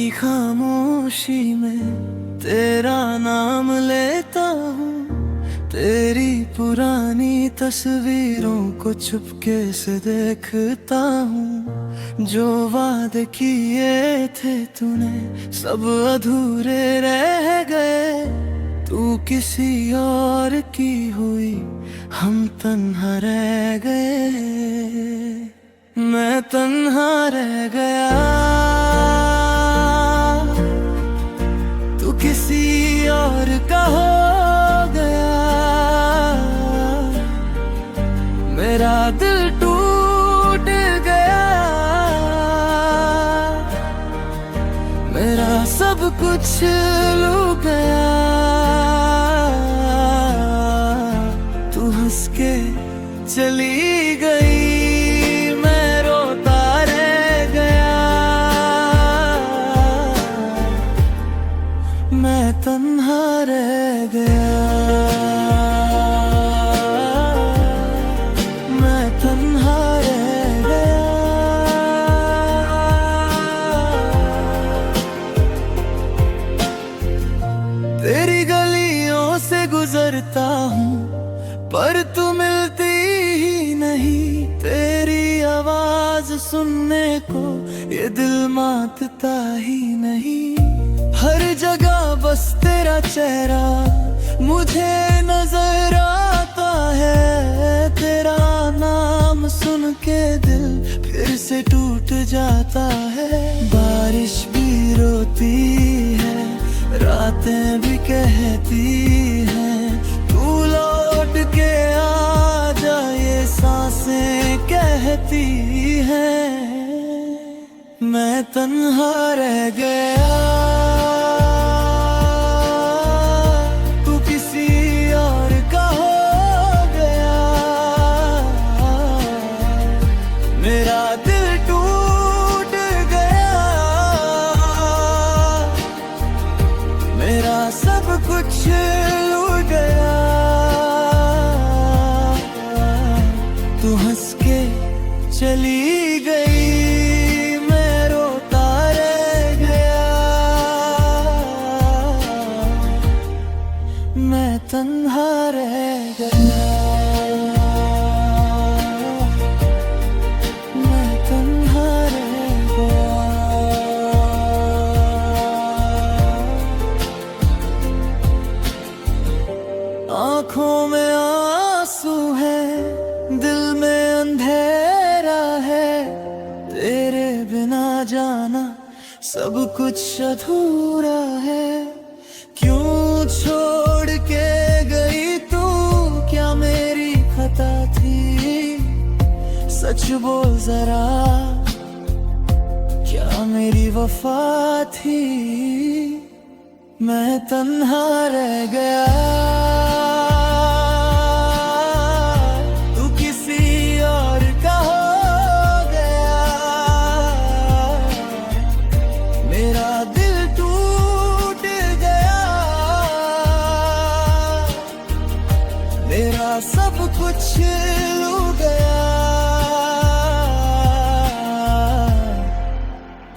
की खामोशी में तेरा नाम लेता हूँ, तेरी पुरानी तस्वीरों को चुपके से देखता हूँ। जो वादे किए थे तूने सब अधूरे रह गए, तू किसी और की हुई हम तन्हा रह गए, मैं तन्हा रह गया, तू किसी और का हो गया, मेरा दिल टूट गया, मेरा सब कुछ लूट गया, तू हंस के चली गई, मैं रोता रह गया, मैं तन्हा रह गया, मैं तन्हा रह गया। तेरी गलियों से गुजरता हूँ पर तू मिलती ही नहीं, तेरी आवाज सुनने को ये दिल मानता ही नहीं। हर जगह बस तेरा चेहरा मुझे नजर आता है, तेरा नाम सुन के दिल फिर से टूट जाता है। बारिश भी रोती है, रातें भी कहती हैं, तू लौट के आ जा ये सांसें कहती हैं, मैं तन्हा रह गया, तू किसी और का हो गया, मेरा दिल टूट गया, मेरा सब कुछ लूट गया, तू हंस के चली गई, मैं रोता रह गया, मैं तन्हा रह गया, मैं तन्हा रह गया। आँखों में आंसू है, दिल में अंधेरा है, तेरे बिना जाना सब कुछ अधूरा है। क्यों छोड़ के गई तू, क्या मेरी खता थी, सच बोल जरा क्या मेरी वफा थी, मैं तन्हा रह गया, तू किसी और का हो गया, मेरा दिल टूट गया, मेरा सब कुछ लूट गया,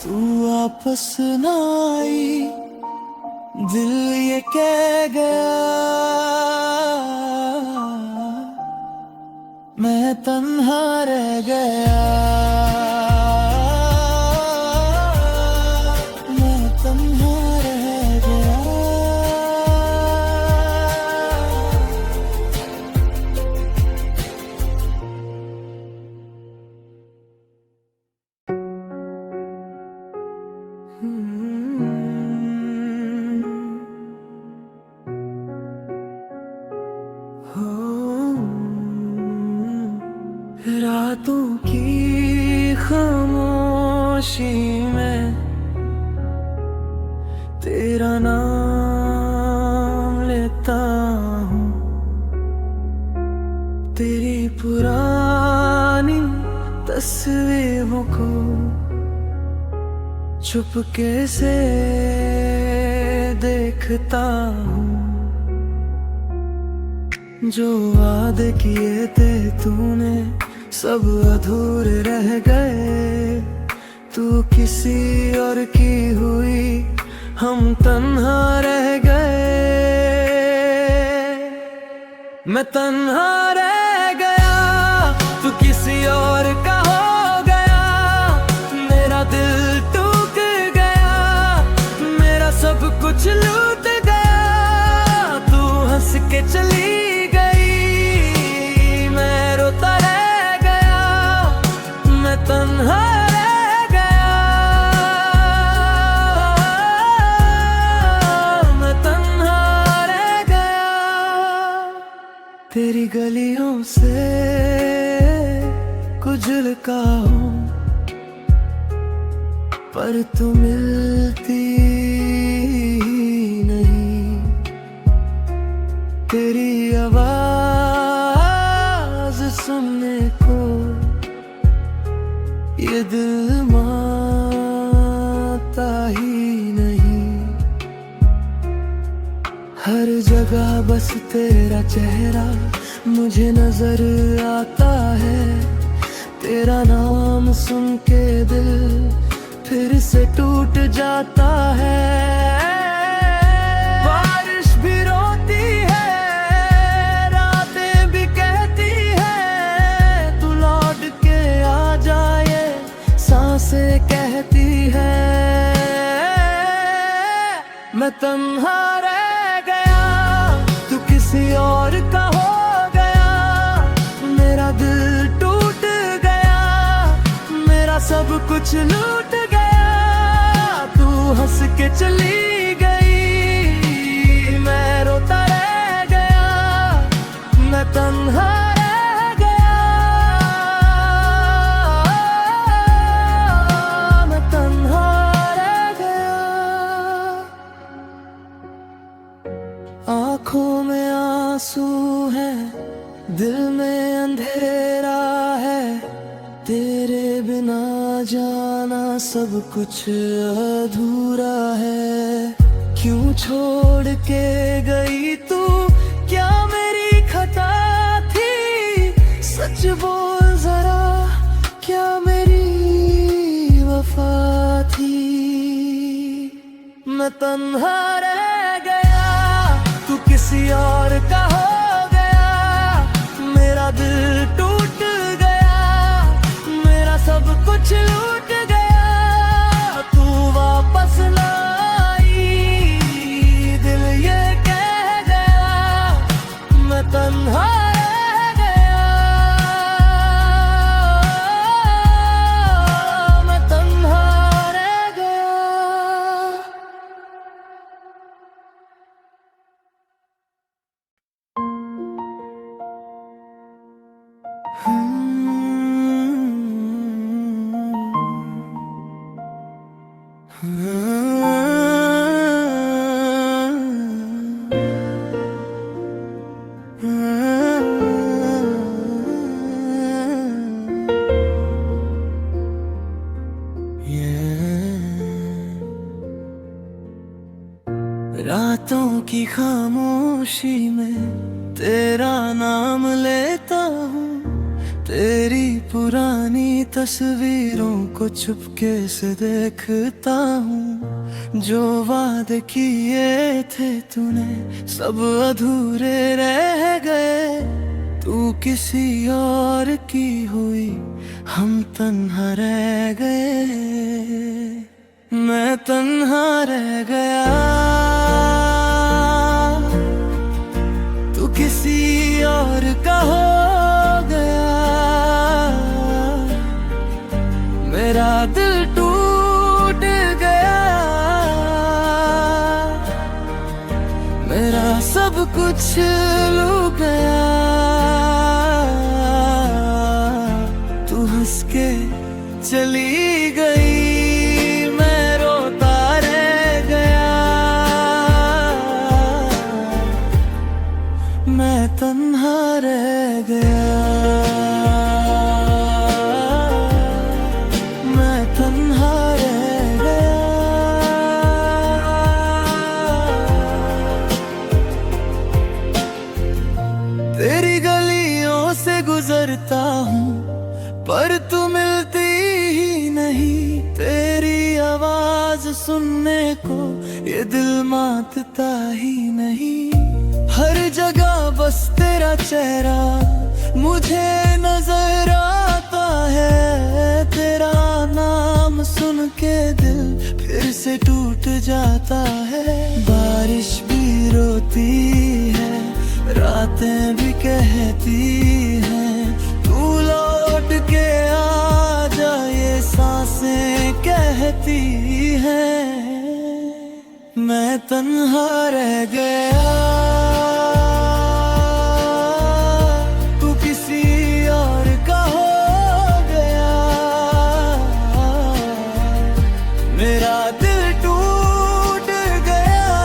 तू वापस ना आई, दिल ये कह गया, मैं तन्हा रह गया, मैं तन्हा रह गया। रातों की खामोशी में तेरा नाम लेता हूँ, तेरी पुरानी तस्वीरों को चुपके से देखता हूँ। जो वादे किए थे तूने सब अधूरे रह गए, तू किसी और की हुई, हम तन्हा रह गए। मैं तन्हा रह गया, तू किसी और का हो गया। मेरा दिल टूट गया, मेरा सब कुछ लूट गया। तू हंस के चली गई, मैं रोता रह गया। मैं तन्हा रह गया, मैं तन्हा रह गया। तेरी गलियों से गुजर का हूँ, पर तू मिलती नहीं। तेरी आवाज सुनने को ये दिल मानता ही नहीं। हर जगह बस तेरा चेहरा मुझे नजर आता है। तेरा नाम सुन के दिल फिर से टूट जाता है। बारिश भी रोती है, रातें भी कहती है, तू लौट के आ जाए, सांसें कहती है। मैं तन्हा रह गया, तू किसी और का हो गया। मेरा दिल टूट गया, मेरा सब कुछ लूट गया। तू हंस के चली गई, मैं रोता रह गया। मैं तन्हा रह गया, मैं तन्हा रह गया। आँखों में आंसू है, दिल में अंधेरा है। तेरे बिना जाना सब कुछ अधूरा है। क्यों छोड़ के गई तू, क्या मेरी खता थी? सच बोल जरा, क्या मेरी वफा थी? मैं तन्हा रह गया, तू किसी और का हो गया। मेरा दिल टूट गया, मेरा सब कुछ लूट गया। तू वापस ना आई, दिल ये कह गया। मैं तन्हा रह गया, मैं तन्हा रह गया। रातों की खामोशी में तेरा नाम लेता हूँ। तेरी पुरानी तस्वीरों को चुपके से देखता हूँ। जो वादे किए थे तूने सब अधूरे रह गए। तू किसी और की हुई, हम तन्हा रह गए। मैं तन्हा रह गया, तू किसी और का हो गया। मेरा दिल टूट गया, मेरा सब कुछ लूट गया। तू हंस के चली गई, मैं रोता रह गया। मैं तन्हा रह गया, मैं तन्हा रह गया। तेरी गलियों से गुजरता हूँ, पर तू मिलती ही शर्माता ही नहीं। हर जगह बस तेरा चेहरा मुझे नजर आता है। तेरा नाम सुन के दिल फिर से टूट जाता है। बारिश भी रोती है, रातें भी कहती हैं, तू लौट के आ जा, ये सांसें कहती हैं। मैं तन्हा रह गया, तू किसी और का हो गया। मेरा दिल टूट गया,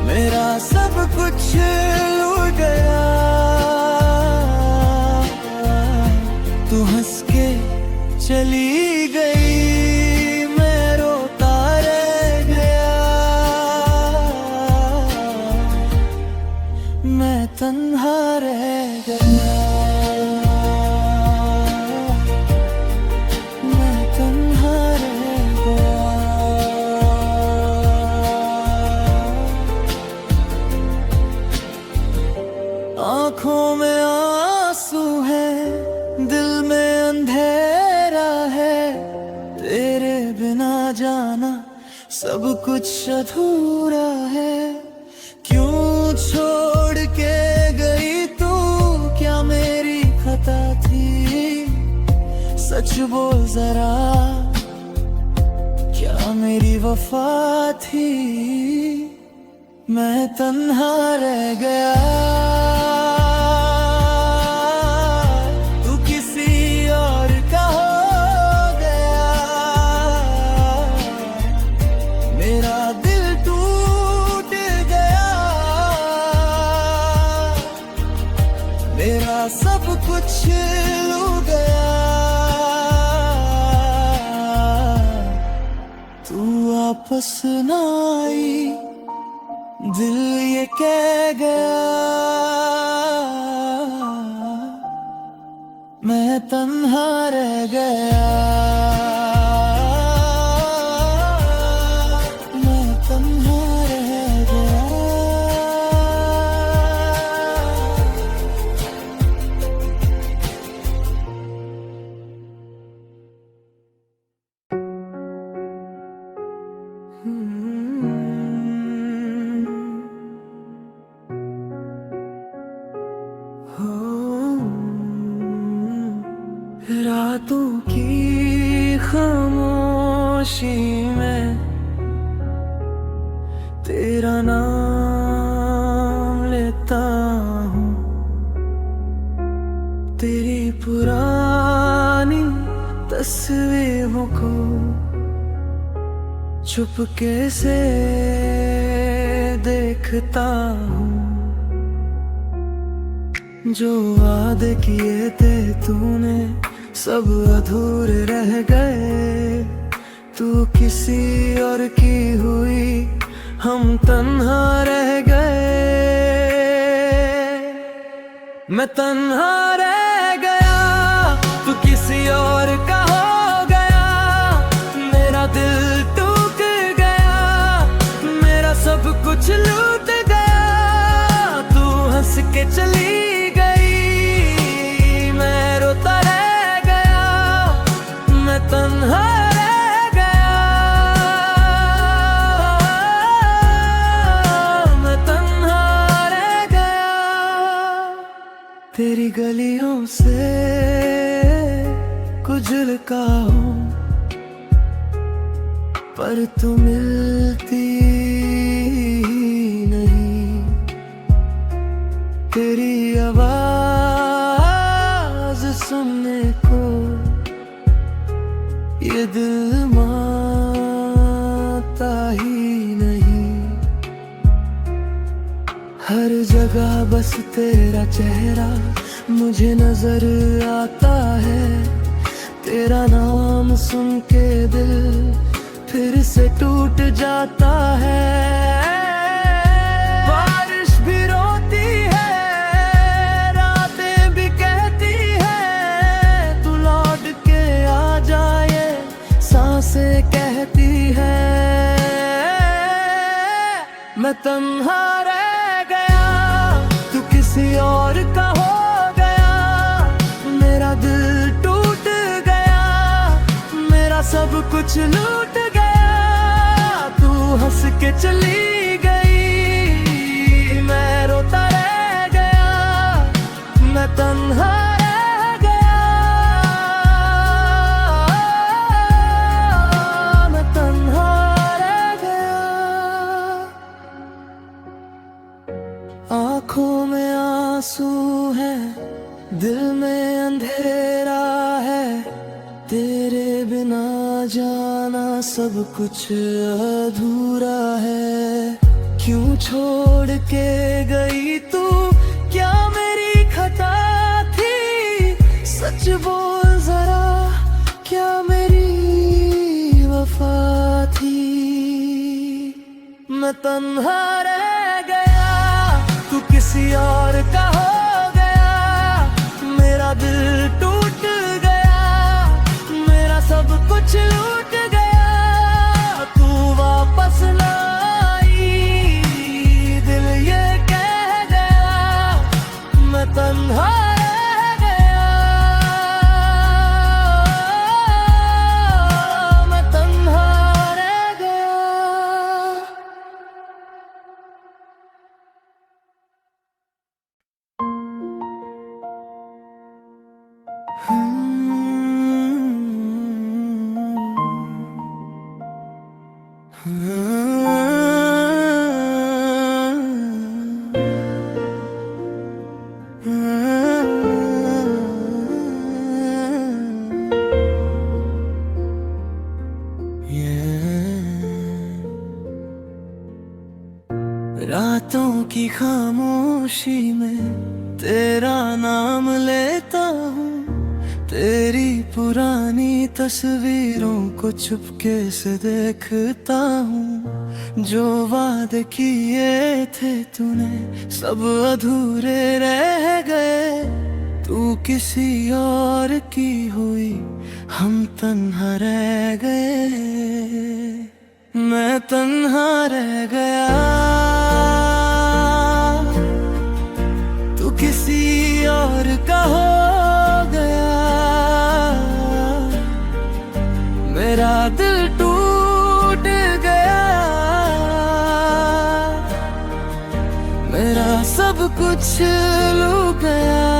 मेरा सब कुछ लूट गया। तू हंस के चली गई, मैं तन्हा रह गया, मैं तन्हा रह गया। आँखों में आंसू है, दिल में अंधेरा है। तेरे बिना जाना सब कुछ अधूरा है। क्यों छोड़ के गई तू, क्या मेरी खता थी? सच बोल जरा, क्या मेरी वफा थी? मैं तन्हा रह गया, तू किसी और का हो गया। मेरा दिल टूट गया, मेरा सब कुछ लूट गया। तू वापस ना आई, दिल ये कह गया। मैं तन्हा रह गया, मैं तन्हा रह गया। रातों की खामोशी में तेरा नाम लेता हूँ। तेरी पुरानी तस्वीरों को चुपके से देखता हूँ। जो वादे किए थे तूने सब अधूरे रह गए। तू किसी और की हुई, हम तन्हा रह गए। मैं तन्हा रह गया, तू किसी और का हो गया। मेरा दिल टूट गया, मेरा सब कुछ लूट गया। तू हंस के चली गई, मैं रोता रह गया। मैं तन्हा रह गया, मैं तन्हा रह गया। तेरी गलियों से गुजर का हूँ, पर तू मिलती नहीं। तेरी आवाज सुनने को ये दिल मानता ही नहीं। हर जगह बस तेरा चेहरा मुझे नजर आता है। तेरा नाम सुन के दिल फिर से टूट जाता है। बारिश भी रोती है, रातें भी कहती है, तू लौट के आ जाए, सांसें कहती है। मैं तन्हा रह गया, तू किसी और का हो गया। मेरा दिल टूट गया, मेरा सब कुछ लूट गया। तू हंस के चली गई, मैं रोता रह गया। मैं तन्हा रह गया, मैं तन्हा रह गया। आँखों में आंसू है, दिल में अंधेरा है। तेरे बिना जाना सब कुछ अधूरा है। क्यों छोड़ के गई तू, क्या मेरी खता थी? सच बोल जरा, क्या मेरी वफा थी? मैं तन्हा रह गया, तू किसी और का हो गया। मेरा दिल टूट गया, मेरा सब कुछ लूट गया। तू वापस ना आई, दिल ये कह गया। मैं तन्हा रह गया, मैं तन्हा रह गया। रातों की खामोशी में तेरा नाम लेता हूँ। तेरी पुरानी तस्वीरों को चुपके से देखता हूँ। जो वादे किए थे तूने सब अधूरे रह गए। तू किसी और की हुई, हम तन्हा रह गए। मैं तन्हा रह गया, तू किसी और का हो गया। मेरा दिल टूट गया, मेरा सब कुछ लूट गया।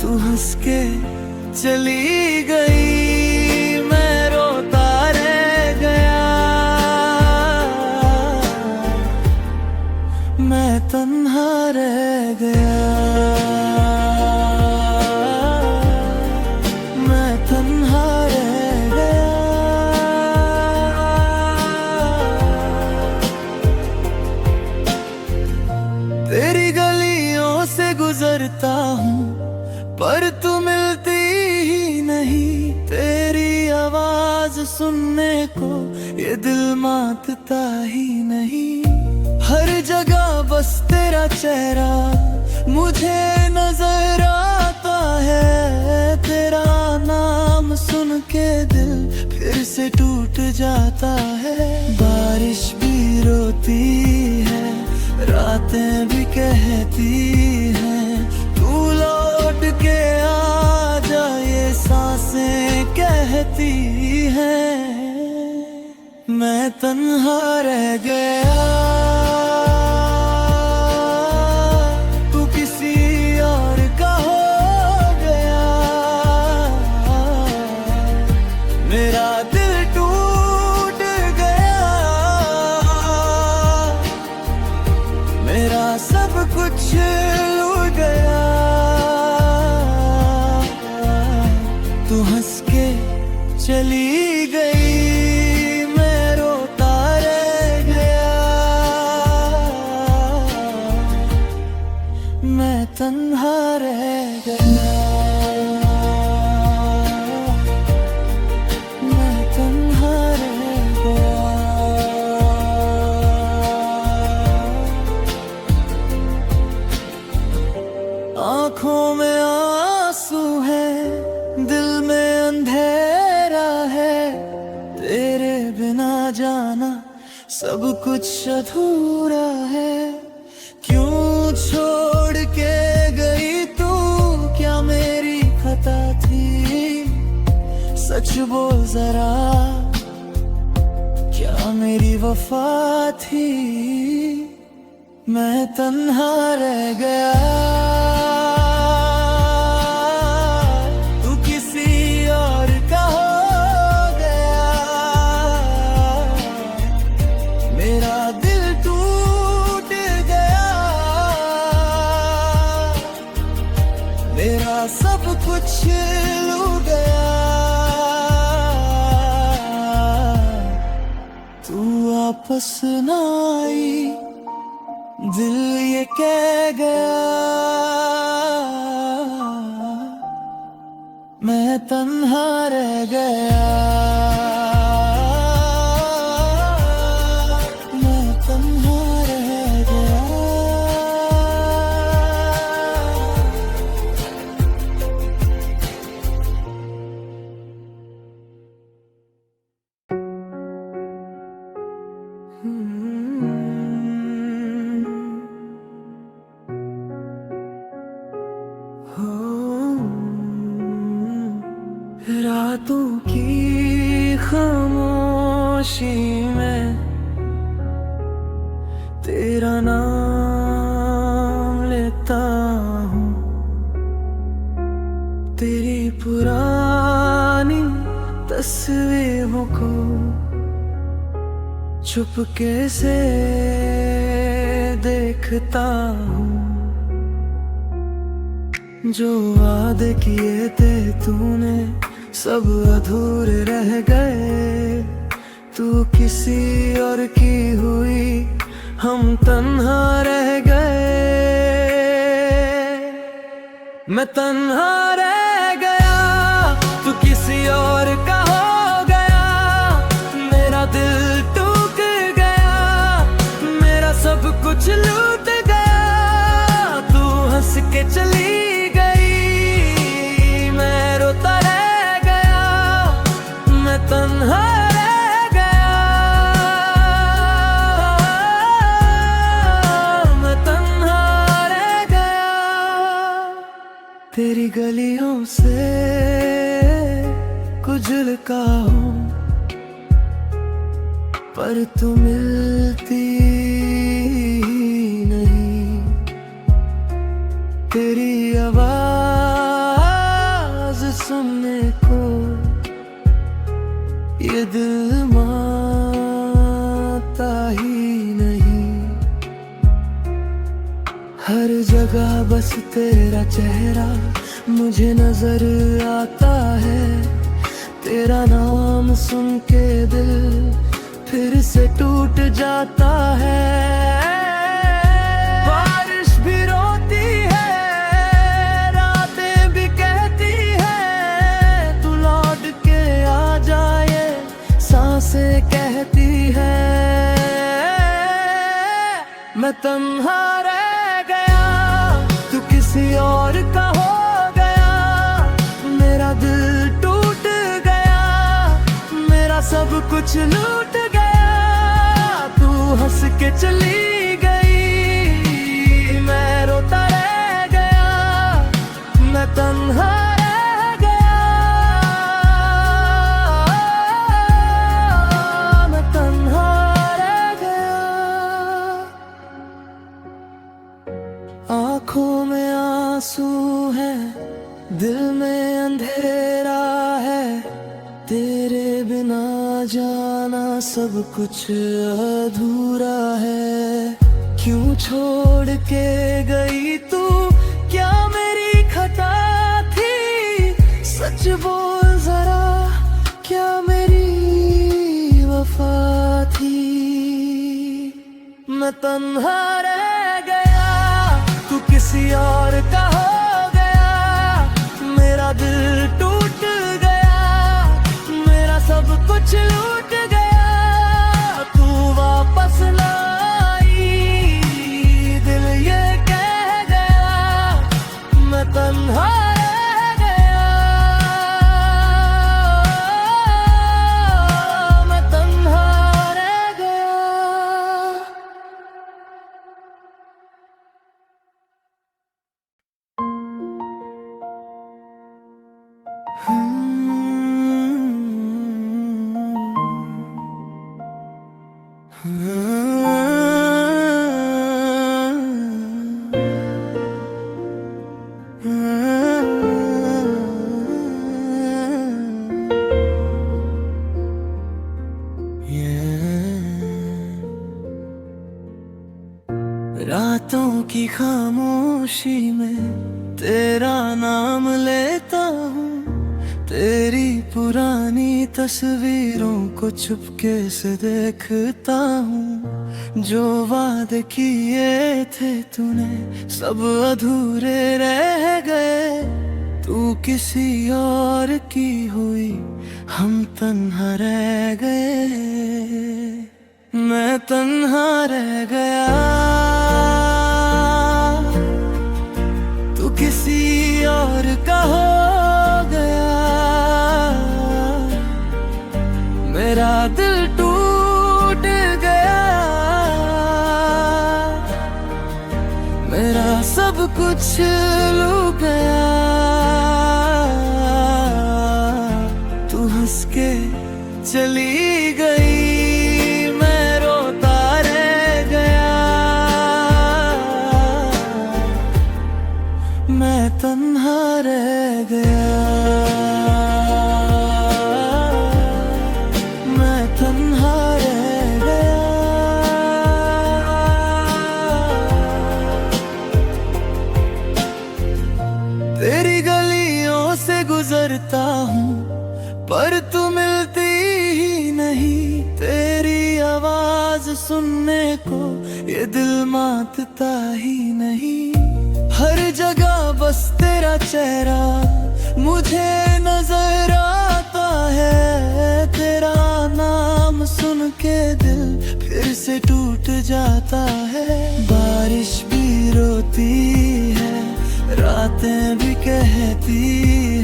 तू हंस के चली गई, मैं रोता रह गया। मैं तन्हा रह गया, मैं तन्हा रह गया। तेरी गलियों से गुजरता हूँ, पर तू मिलती ही नहीं। तेरी आवाज सुनने को ये दिल मानता ही नहीं। हर जगह बस तेरा चेहरा मुझे नजर आता है। तेरा नाम सुन के दिल फिर से टूट जाता है। बारिश भी रोती है, रातें भी कहती हैं, तू लौट के आ जा, ये सांसें कहती हैं। मैं तन्हा रह गया, तू किसी और का हो गया। मेरा दिल टूट गया, मेरा सब कुछ लूट गया। तू हंस के चली गई, मैं रोता रह गया। मैं तन्हा रह गया, मैं तन्हा रह गया। सब कुछ अधूरा है। क्यों छोड़ के गई तू, क्या मेरी खता थी? सच बोल जरा, क्या मेरी वफा थी? मैं तन्हा रह गया, तू किसी और का हो गया। मेरा दिल टूट गया, मेरा सब कुछ लूट गया। तू वापस ना आई, दिल ये कह गया। मैं तन्हा रह गया, मैं तन्हा रह गया। रातों की खामोशी में तेरा नाम लेता हूँ। तेरी पुरानी तस्वीरों को चुपके से देखता हूँ। जो वादे किए थे तूने सब अधूरे रह गए। तू किसी और की हुई, हम तन्हा रह गए। मैं तन्हा रह गया, तू किसी और का हो गया। मेरा दिल टूट गया, मेरा सब कुछ लूट गया। तू हंस के चली तन्हा रह गया, मैं तन्हा रह गया। तेरी गलियों से गुजर का हूँ, पर तू मिलती नहीं। तेरी आवाज सुनने को ये दिल मानता ही नहीं। हर जगह बस तेरा चेहरा मुझे नजर आता है। तेरा नाम सुन के दिल फिर से टूट जाता है। बारिश भी रोती है, रातें भी कहती है, तू लौट के आ जाए सांसें कहती है। मैं तन्हा रह गया, तू किसी और का हो गया। मेरा दिल टूट गया, मेरा सब कुछ लूट गया। तू हंस के चली गई, मैं रोता रह गया। मैं तन्हा आँखों में आंसू है, दिल में अंधेरा है। तेरे बिना जाना सब कुछ अधूरा है। क्यों छोड़ के गई तू, क्या मेरी खता थी? सच बोल जरा, क्या मेरी वफा थी? मैं तन्हा रह गया, तू किसी और का हो गया। मेरा दिल टूट गया, मेरा सब कुछ लूट गया। तू वापस ना आई, दिल ये कह गया। मैं तन्हा रह गया, मैं तन्हा रह गया। रातों की खामोशी में तेरा नाम लेता हूँ, तेरी पुरानी तस्वीरों को चुपके से देखता हूँ। जो वादे किए थे तूने सब अधूरे रह गए, तू किसी और की हुई हम तन्हा रह गए, मैं तन्हा रह गया, तू किसी और का हो गया, मेरा दिल टूट गया, मेरा सब कुछ लूट गया, तू हंस के चली गई, मैं रोता रह गया, मैं तन्हा रह गया, मैं तन्हा रह गया। तेरी गलियों से गुजरता हूँ पर तू मिलती ही नहीं, तेरी आवाज सुनने को ये दिल मानता ही नहीं। हर जगह बस तेरा चेहरा मुझे नजर आता है, तेरा नाम सुन के दिल फिर से टूट जाता है। बारिश भी रोती है, रातें भी कहती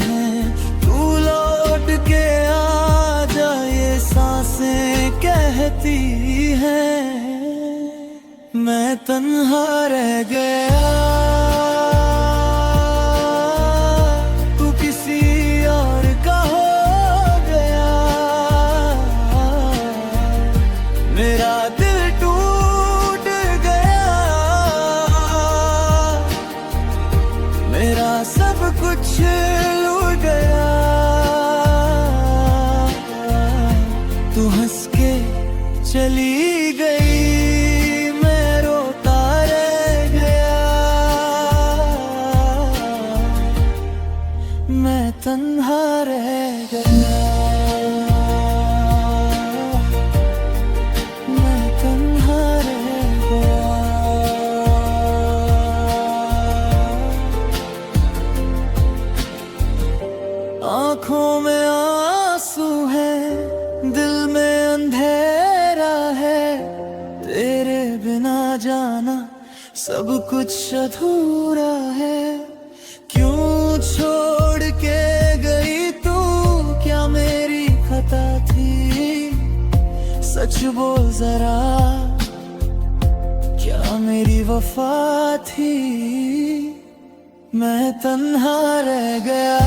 हैं, तू लौट के आ जा ये सांसें कहती हैं, मैं तन्हा रह गया, तू किसी और का हो गया, मेरा दिल टूट गया, मेरा सब कुछ लूट गया, तू हंस के चली गई, मैं रोता रह गया, मैं तन्हा रह गया, मैं तन्हा रह गया। आँखों में आंसू है, दिल में अंधेरा है, तेरे बिना जाना सब कुछ अधूरा है। क्यों छोड़ के गई तू, क्या मेरी खता थी, सच बोल जरा क्या मेरी वफा थी, मैं तन्हा रह गया,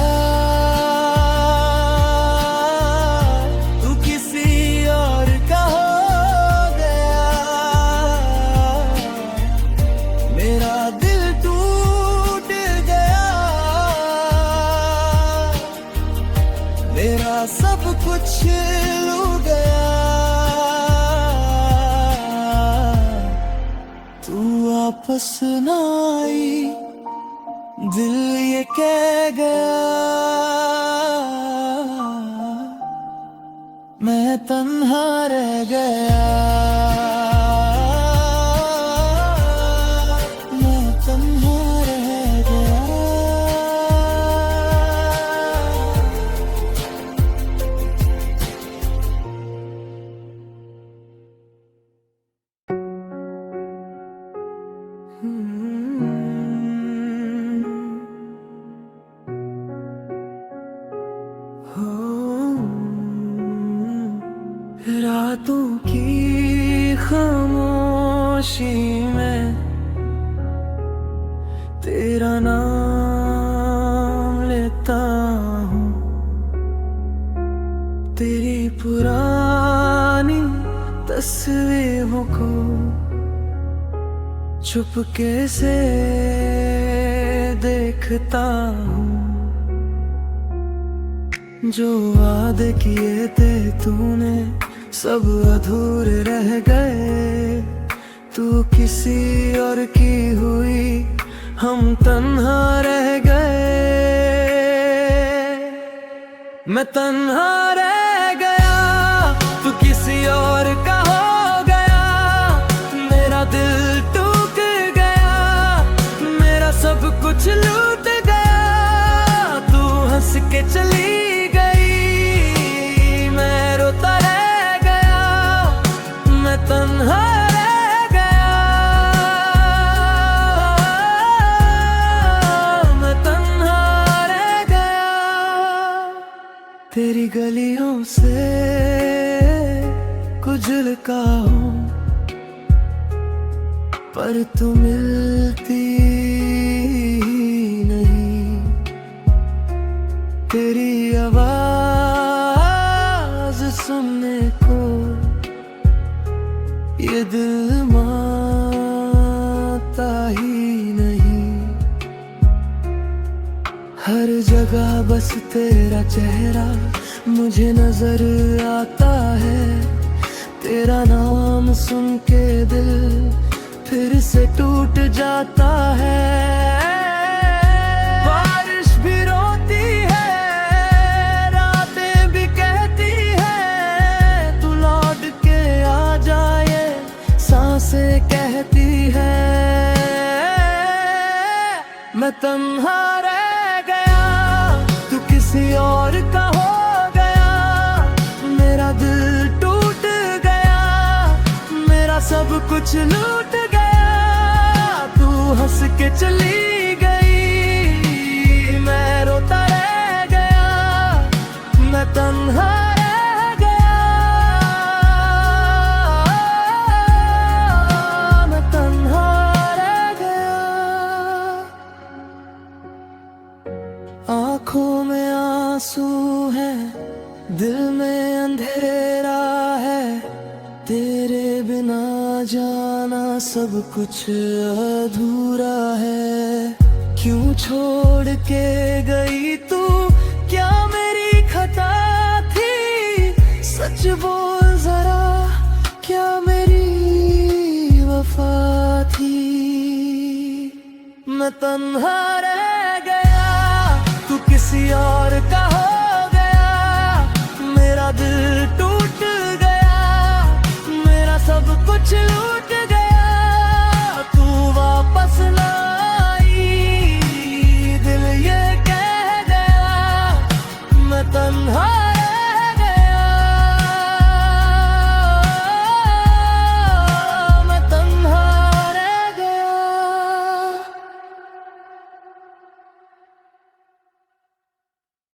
मेरा सब कुछ लूट गया, तू वापस ना आई, दिल ये कह गया, मैं तन्हा रह गया, मैं तन्हा रह गया। रातों की खामोशी में तेरा नाम लेता हूँ, तेरी पुरानी तस्वीरों को चुपके से देखता हूँ। जो वादे किए थे तूने सब अधूरे रह गए, तू किसी और की हुई, हम तन्हा रह गए। मैं तन्हा रह गया, तू किसी और का हो गया। मेरा दिल टूट गया, मेरा सब कुछ लूट गया। तू हंस के चली गई, मैं रोता रह गया। मैं तन्हा रह गया, मैं तन्हा रह गया। तेरी गलियों से गुजर का हूँ, पर तू मिलती नहीं। तेरी आवाज सुनने को ये दिल मानता ही नहीं। हर जगह बस तेरा चेहरा मुझे नजर आता है। तेरा नाम सुन के दिल फिर से टूट जाता है। बारिश भी रोती है, रातें भी कहती है, तू लौट के आ जाए, सांसें कहती है। मैं तन्हा रह गया, तू किसी और का हो गया। मेरा दिल टूट गया, मेरा सब कुछ लूट गया। तू हंस के चली गई, मैं रोता रह गया। मैं तन्हा रह गया, मैं तन्हा रह गया। आँखों में आंसू है, दिल में अंधेरा है। तेरे बिना जाना सब कुछ अधूरा है। क्यों छोड़ के गई तू, क्या मेरी खता थी? सच बोल जरा, क्या मेरी वफा थी? मैं तन्हा रह गया, तू किसी और का